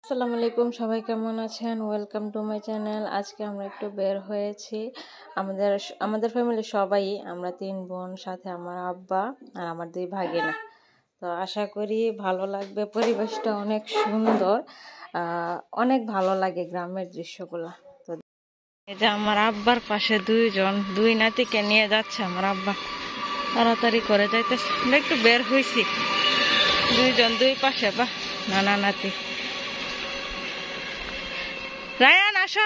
আসসালামু আলাইকুম, সবাই কেমন আছেন? Welcome to my channel. আজকে আমরা একটু বের হয়েছি। আমাদের আমাদের ফ্যামিলির সবাই, আমরা 3 বোন, সাথে আমার আব্বা আর আমার 2 ভাগিনা। তো আশা করি ভালো লাগবে। পরিবেশটা অনেক সুন্দর, অনেক ভালো লাগে গ্রামের দৃশ্যগুলো। তো এই যে আমার আব্বার পাশে 2 নাতিকে নিয়ে যাচ্ছে আমার আব্বা, তাড়াতাড়ি করে যাইতেছে। আমরা একটু বের হয়েছি, 2 পাশে, বা নানা নাতি। রায়ান আসো।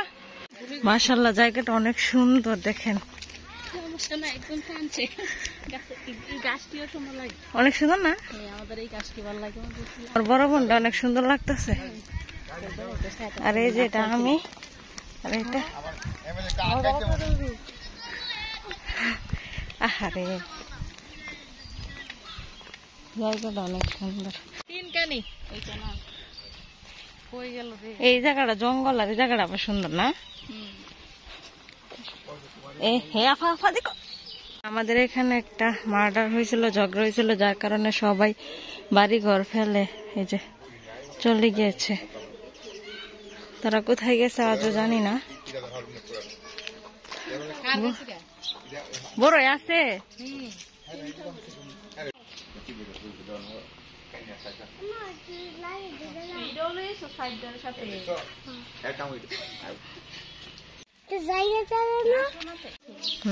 মাশাআল্লাহ, জায়গাটা অনেক সুন্দর, দেখেন অনেক সুন্দর না? আর বড় বোনটা অনেক সুন্দর লাগতেছে। আর এই যে এটা আমি, আর এটা আহারে, জায়গাটা অনেক সুন্দর। এই জায়গাটা জঙ্গল, আর এই জায়গাটা আবার সুন্দর না? আমাদের এখানে একটা মার্ডার হয়েছিল, ঝগড়া হয়েছিল, যার কারণে সবাই বাড়ি ঘর ফেলে এই যে চলে গিয়েছে। তারা কোথায় গেছে আজও জানি না। বড় আছে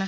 না।